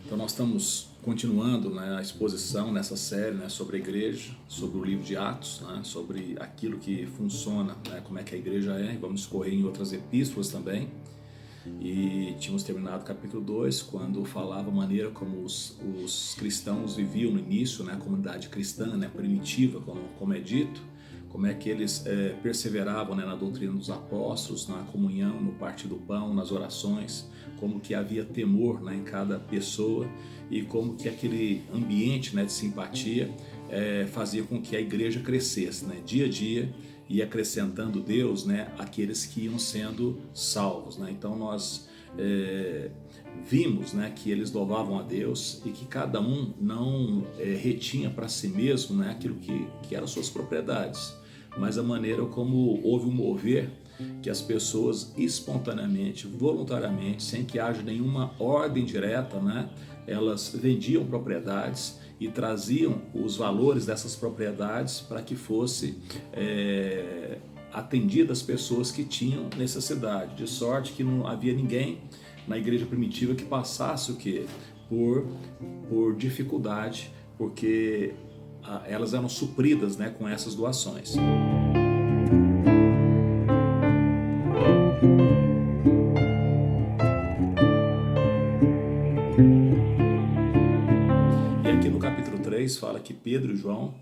Então nós estamos continuando, né, a exposição nessa série, né, sobre a igreja, sobre o livro de Atos, né, sobre aquilo que funciona, né, como é que a igreja é, e vamos escorrer em outras epístolas também. E tínhamos terminado o capítulo 2, quando falava a maneira como os cristãos viviam no início, né, a comunidade cristã, né, primitiva, como é dito, como é que eles perseveravam, né, na doutrina dos apóstolos, na comunhão, no partir do pão, nas orações, como que havia temor, né, em cada pessoa e como que aquele ambiente, né, de simpatia fazia com que a igreja crescesse, né, dia a dia, e acrescentando Deus, né, aqueles que iam sendo salvos, né? Então nós vimos, né, que eles louvavam a Deus e que cada um não retinha para si mesmo, né, aquilo que eram suas propriedades, mas a maneira como houve um mover que as pessoas espontaneamente, voluntariamente, sem que haja nenhuma ordem direta, né, elas vendiam propriedades e traziam os valores dessas propriedades para que fosse atendidas as pessoas que tinham necessidade, de sorte que não havia ninguém na igreja primitiva que passasse o quê? Por dificuldade, porque elas eram supridas, né, com essas doações. E aqui no capítulo 3 fala que Pedro e João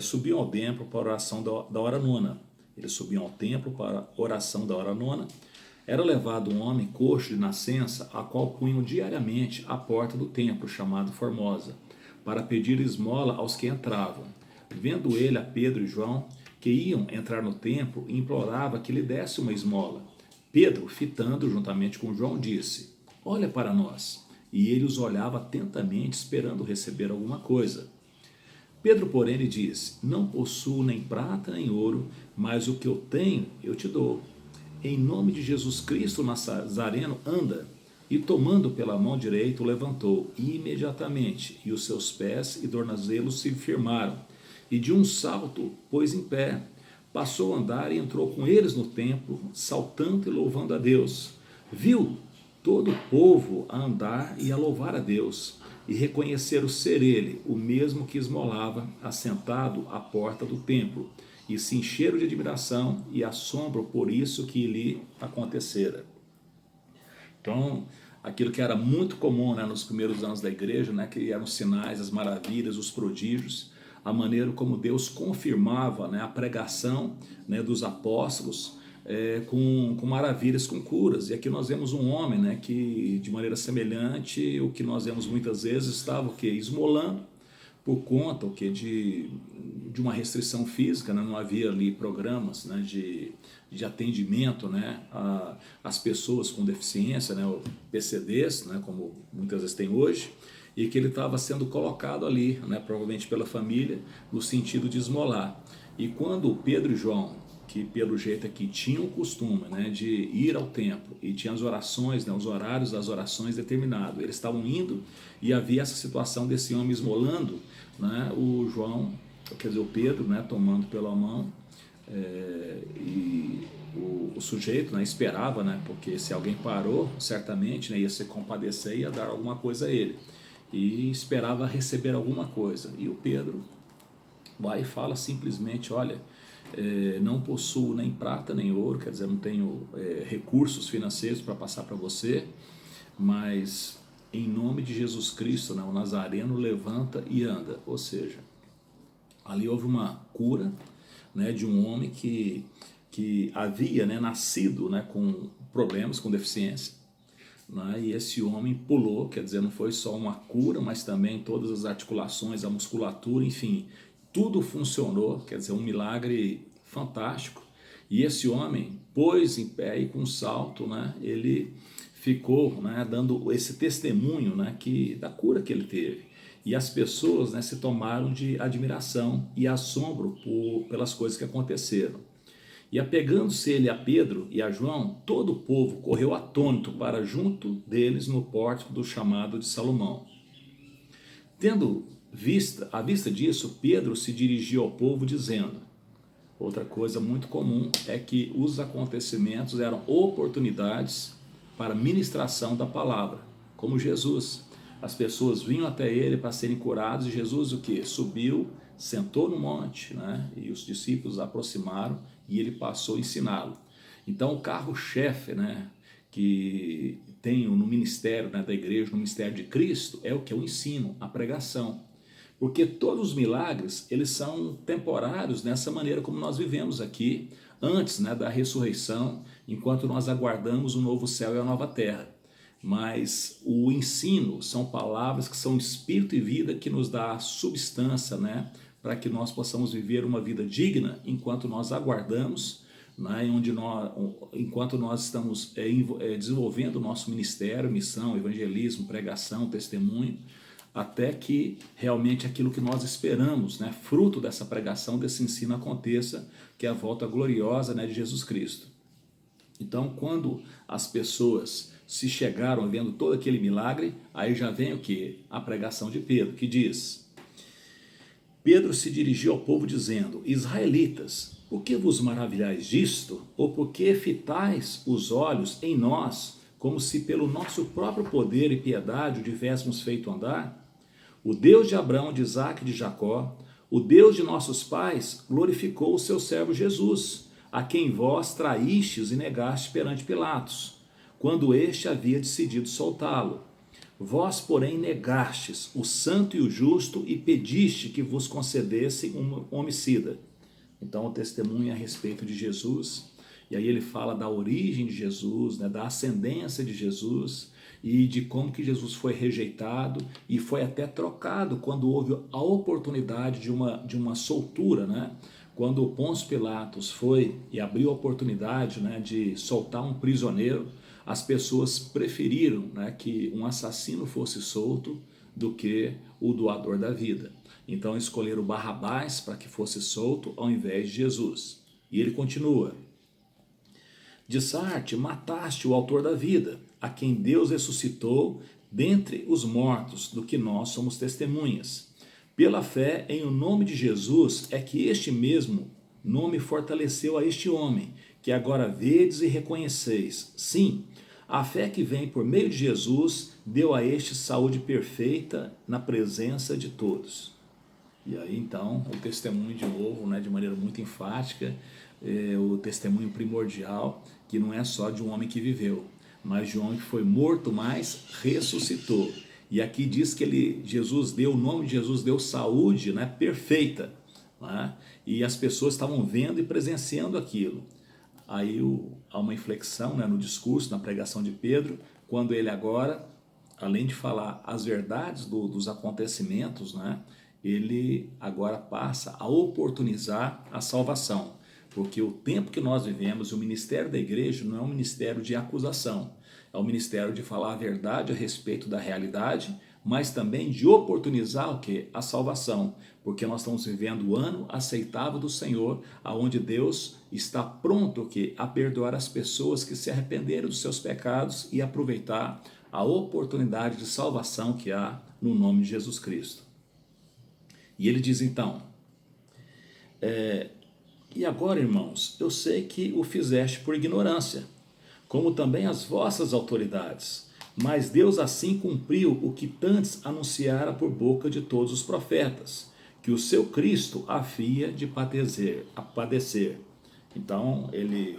subiam ao templo para a oração da hora nona. Eles subiam ao templo para a oração da hora nona. Era levado um homem coxo de nascença, a qual punham diariamente à porta do templo, chamado Formosa, para pedir esmola aos que entravam. Vendo ele a Pedro e João, que iam entrar no templo, implorava que lhe desse uma esmola. Pedro, fitando juntamente com João, disse: "Olha para nós." E ele os olhava atentamente, esperando receber alguma coisa. Pedro, porém, lhe disse: "Não possuo nem prata nem ouro, mas o que eu tenho eu te dou. Em nome de Jesus Cristo Nazareno, anda." E tomando pela mão direita, o levantou imediatamente, e os seus pés e tornozelos se firmaram, e de um salto pôs em pé. Passou a andar e entrou com eles no templo, saltando e louvando a Deus. Viu todo o povo a andar e a louvar a Deus, e reconheceram ser ele, o mesmo que esmolava, assentado à porta do templo, e se encheram de admiração e assombro por isso que lhe acontecera. Então, aquilo que era muito comum, né, nos primeiros anos da igreja, né, que eram os sinais, as maravilhas, os prodígios, a maneira como Deus confirmava, né, a pregação, né, dos apóstolos, com maravilhas, com curas. E aqui nós vemos um homem, né, que de maneira semelhante, o que nós vemos muitas vezes, estava o quê? Esmolando por conta de uma restrição física, né? Não havia ali programas, né, de atendimento, né, às pessoas com deficiência, né, o PCDs, né, como muitas vezes tem hoje, e que ele estava sendo colocado ali, né, provavelmente pela família, no sentido de esmolar. E quando Pedro e João, que pelo jeito aqui tinham o costume, né, de ir ao templo e tinha as orações, né, os horários das orações determinados, eles estavam indo e havia essa situação desse homem esmolando, né, o João, quer dizer, o Pedro, né, tomando pela mão, e o sujeito, né, esperava, né, porque se alguém parou, certamente, né, ia se compadecer e ia dar alguma coisa a ele, e esperava receber alguma coisa. E o Pedro vai e fala simplesmente: "Olha, não possuo nem prata nem ouro", quer dizer, não tenho recursos financeiros para passar para você, mas em nome de Jesus Cristo, né, o Nazareno, levanta e anda. Ou seja, ali houve uma cura, né, de um homem que havia, né, nascido, né, com problemas, com deficiência, né, e esse homem pulou, quer dizer, não foi só uma cura, mas também todas as articulações, a musculatura, enfim, tudo funcionou, quer dizer, um milagre fantástico. E esse homem pôs em pé e com um salto, né, ele ficou, né, dando esse testemunho, né, da cura que ele teve. E as pessoas, né, se tomaram de admiração e assombro pelas coisas que aconteceram. E apegando-se ele a Pedro e a João, todo o povo correu atônito para junto deles no pórtico do chamado de Salomão. Tendo à vista disso, Pedro se dirigiu ao povo dizendo: outra coisa muito comum é que os acontecimentos eram oportunidades para ministração da palavra, como Jesus. As pessoas vinham até ele para serem curados e Jesus o que? Subiu, sentou no monte, né? E os discípulos aproximaram e ele passou a ensiná-lo. Então o carro-chefe, né, que tem no ministério, né, da igreja, no ministério de Cristo, é o que? O ensino, a pregação. Porque todos os milagres, eles são temporários nessa maneira como nós vivemos aqui, antes, né, da ressurreição, enquanto nós aguardamos o novo céu e a nova terra. Mas o ensino são palavras que são espírito e vida, que nos dá substância, né, para que nós possamos viver uma vida digna enquanto nós aguardamos, né, enquanto nós estamos desenvolvendo o nosso ministério, missão, evangelismo, pregação, testemunho, até que realmente aquilo que nós esperamos, né, fruto dessa pregação, desse ensino aconteça, que é a volta gloriosa, né, de Jesus Cristo. Então, quando as pessoas se chegaram vendo todo aquele milagre, aí já vem o que? A pregação de Pedro, que diz: Pedro se dirigiu ao povo dizendo: Israelitas, por que vos maravilhais disto? Ou por que fitais os olhos em nós, como se pelo nosso próprio poder e piedade o tivéssemos feito andar? O Deus de Abraão, de Isaque e de Jacó, o Deus de nossos pais, glorificou o seu servo Jesus, a quem vós traístes e negastes perante Pilatos, quando este havia decidido soltá-lo. Vós, porém, negastes o santo e o justo e pediste que vos concedesse um homicida. Então o testemunho é a respeito de Jesus, e aí ele fala da origem de Jesus, né, da ascendência de Jesus, e de como que Jesus foi rejeitado e foi até trocado quando houve a oportunidade de uma soltura, né? Quando o Pôncio Pilatos foi e abriu a oportunidade, né, de soltar um prisioneiro, as pessoas preferiram, né, que um assassino fosse solto do que o doador da vida. Então escolheram Barrabás para que fosse solto ao invés de Jesus. E ele continua: Dissarte, mataste o autor da vida, a quem Deus ressuscitou dentre os mortos, do que nós somos testemunhas. Pela fé em o nome de Jesus é que este mesmo nome fortaleceu a este homem, que agora vedes e reconheceis. Sim, a fé que vem por meio de Jesus deu a este saúde perfeita na presença de todos. E aí então o testemunho de novo, né, de maneira muito enfática, o testemunho primordial, que não é só de um homem que viveu, mas de um homem que foi morto, mas ressuscitou. E aqui diz que Jesus deu, o nome de Jesus deu saúde, né, perfeita, né? E as pessoas estavam vendo e presenciando aquilo. Aí há uma inflexão, né, no discurso, na pregação de Pedro, quando ele agora, além de falar as verdades dos acontecimentos, né, ele agora passa a oportunizar a salvação. Porque o tempo que nós vivemos, o ministério da igreja não é um ministério de acusação, é um ministério de falar a verdade a respeito da realidade, mas também de oportunizar o quê? A salvação, porque nós estamos vivendo o ano aceitável do Senhor, aonde Deus está pronto o quê? A perdoar as pessoas que se arrependeram dos seus pecados e aproveitar a oportunidade de salvação que há no nome de Jesus Cristo. E ele diz então: e agora, irmãos, eu sei que o fizeste por ignorância, como também as vossas autoridades, mas Deus assim cumpriu o que tantos anunciara por boca de todos os profetas, que o seu Cristo havia de padecer. Então ele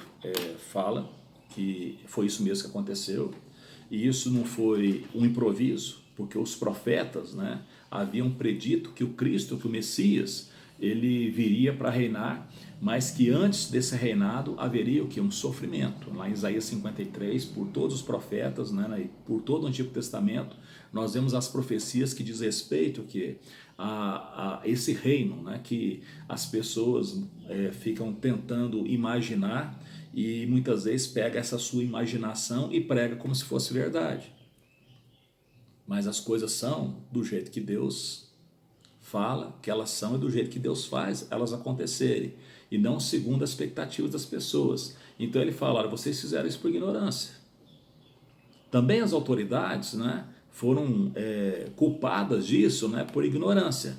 fala que foi isso mesmo que aconteceu, e isso não foi um improviso, porque os profetas, né, haviam predito que o Cristo, que o Messias, ele viria para reinar, mas que antes desse reinado haveria o que? Um sofrimento. Lá em Isaías 53, por todos os profetas, né, por todo o Antigo Testamento, nós vemos as profecias que diz respeito que a esse reino, né, que as pessoas ficam tentando imaginar, e muitas vezes pega essa sua imaginação e prega como se fosse verdade. Mas as coisas são do jeito que Deus fala que elas são, e do jeito que Deus faz elas acontecerem, e não segundo as expectativas das pessoas. Então ele fala: olha, vocês fizeram isso por ignorância. Também as autoridades, né, foram culpadas disso, né, por ignorância.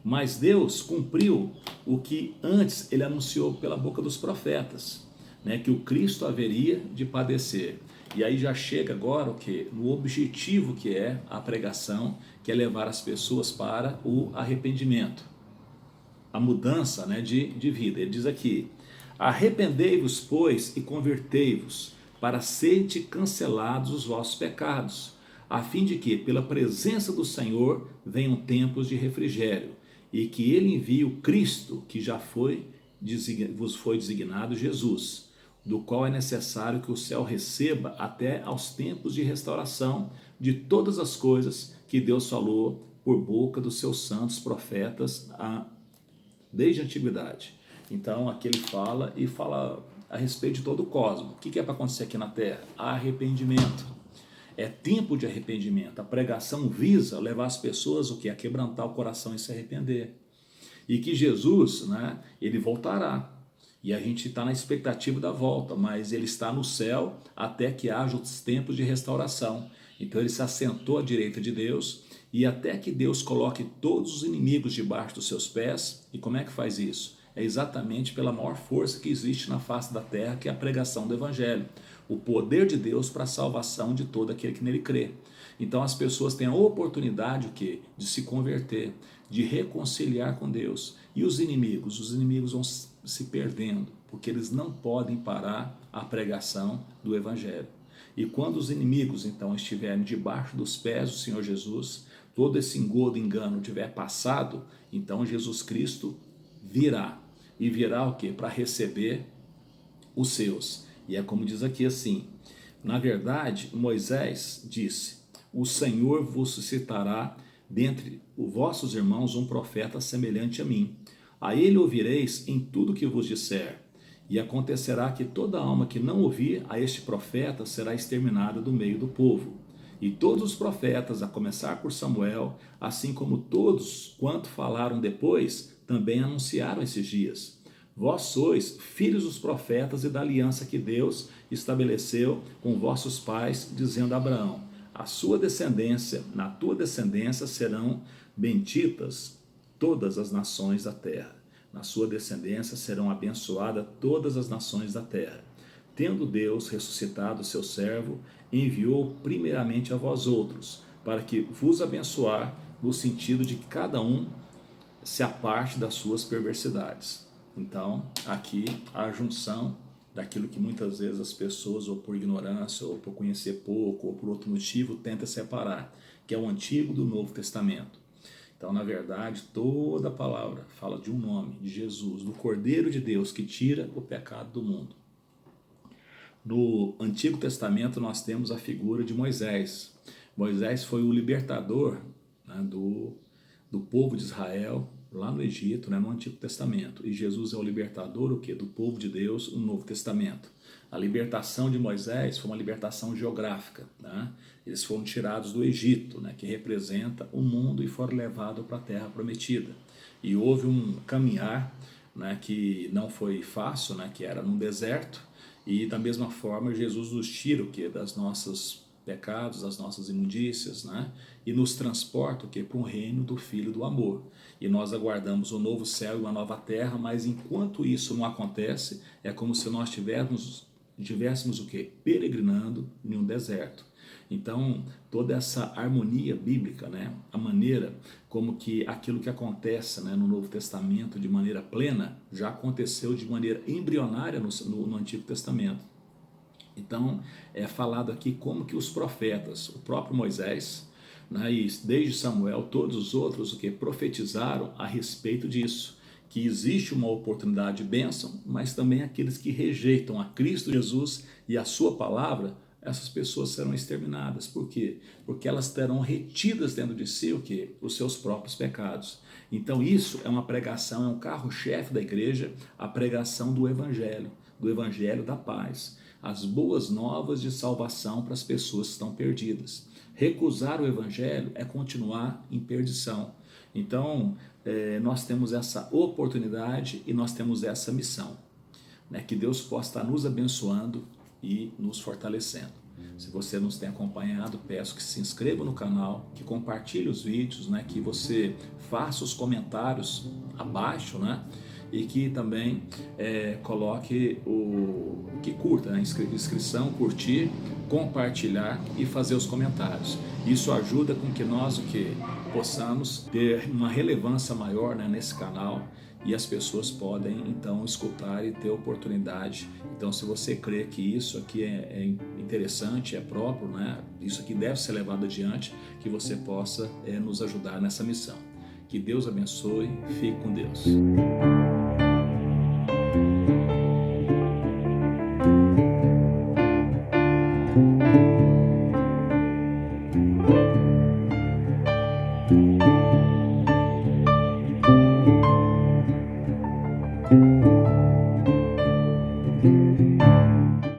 Mas Deus cumpriu o que antes ele anunciou pela boca dos profetas, né, que o Cristo haveria de padecer. E aí já chega agora o que? No objetivo que é a pregação, que é levar as pessoas para o arrependimento, a mudança, né, de vida. Ele diz aqui: arrependei-vos, pois, e convertei-vos, para sede cancelados os vossos pecados, a fim de que, pela presença do Senhor, venham tempos de refrigério, e que ele envie o Cristo, que já vos foi designado, Jesus, do qual é necessário que o céu receba até aos tempos de restauração de todas as coisas que Deus falou por boca dos seus santos profetas desde a antiguidade. Então aqui ele fala a respeito de todo o cosmos. O que é para acontecer aqui na Terra? Arrependimento. É tempo de arrependimento. A pregação visa levar as pessoas o que? A quebrantar o coração e se arrepender. E que Jesus, né, ele voltará. E a gente está na expectativa da volta, mas ele está no céu até que haja os tempos de restauração. Então ele se assentou à direita de Deus, e até que Deus coloque todos os inimigos debaixo dos seus pés. E como é que faz isso? É exatamente pela maior força que existe na face da terra, que é a pregação do Evangelho. O poder de Deus para a salvação de todo aquele que nele crê. Então as pessoas têm a oportunidade o quê? De se converter, de reconciliar com Deus. E os inimigos vão se perdendo, porque eles não podem parar a pregação do Evangelho. E quando os inimigos então estiverem debaixo dos pés do Senhor Jesus, todo esse engodo, engano tiver passado, então Jesus Cristo virá. E virá o quê? Para receber os seus. E é como diz aqui assim: na verdade, Moisés disse: o Senhor vos suscitará dentre os vossos irmãos um profeta semelhante a mim. A ele ouvireis em tudo que vos disser. E acontecerá que toda alma que não ouvir a este profeta será exterminada do meio do povo. E todos os profetas, a começar por Samuel, assim como todos quanto falaram depois, também anunciaram esses dias. Vós sois filhos dos profetas e da aliança que Deus estabeleceu com vossos pais, dizendo a Abraão: a sua descendência, na tua descendência serão benditas todas as nações da terra. Na sua descendência serão abençoadas todas as nações da terra. Tendo Deus ressuscitado o seu servo, enviou primeiramente a vós outros, para que vos abençoar, no sentido de que cada um se aparte das suas perversidades. Então, aqui a junção daquilo que muitas vezes as pessoas, ou por ignorância, ou por conhecer pouco, ou por outro motivo, tentam separar, que é o Antigo do Novo Testamento. Então, na verdade, toda a palavra fala de um nome, de Jesus, do Cordeiro de Deus que tira o pecado do mundo. No Antigo Testamento nós temos a figura de Moisés. Moisés foi o libertador, né, do povo de Israel lá no Egito, né, no Antigo Testamento. E Jesus é o libertador o quê? Do povo de Deus no Novo Testamento. A libertação de Moisés foi uma libertação geográfica, né? Eles foram tirados do Egito, né, que representa o mundo, e foram levados para a Terra Prometida. E houve um caminhar, né, que não foi fácil, né, que era num deserto. E da mesma forma Jesus nos tira o quê? Das nossos pecados, das nossas imundícias, né? E nos transporta o quê? Para um reino do Filho do Amor. E nós aguardamos um novo céu e uma nova terra, mas enquanto isso não acontece, é como se nós tivéssemos o quê? Peregrinando em um deserto. Então, toda essa harmonia bíblica, né? A maneira como que aquilo que acontece, né, no Novo Testamento de maneira plena, já aconteceu de maneira embrionária no Antigo Testamento. Então, é falado aqui como que os profetas, o próprio Moisés, né, e desde Samuel, todos os outros, o que profetizaram a respeito disso, que existe uma oportunidade de bênção, mas também aqueles que rejeitam a Cristo Jesus e a sua palavra, essas pessoas serão exterminadas. Por quê? Porque elas terão retidas dentro de si o quê? Os seus próprios pecados. Então isso é uma pregação, é um carro-chefe da igreja, a pregação do Evangelho da paz, as boas novas de salvação para as pessoas que estão perdidas. Recusar o Evangelho é continuar em perdição. Então nós temos essa oportunidade e nós temos essa missão, né? Que Deus possa estar nos abençoando e nos fortalecendo. Se você nos tem acompanhado, peço que se inscreva no canal, que compartilhe os vídeos, né, que você faça os comentários abaixo, né, e que também coloque que curta, né? Inscrição, curtir, compartilhar e fazer os comentários. Isso ajuda com que nós possamos ter uma relevância maior, né, nesse canal, e as pessoas podem então escutar e ter oportunidade. Então, se você crê que isso aqui é interessante, é próprio, né, isso aqui deve ser levado adiante, que você possa nos ajudar nessa missão. Que Deus abençoe, fique com Deus.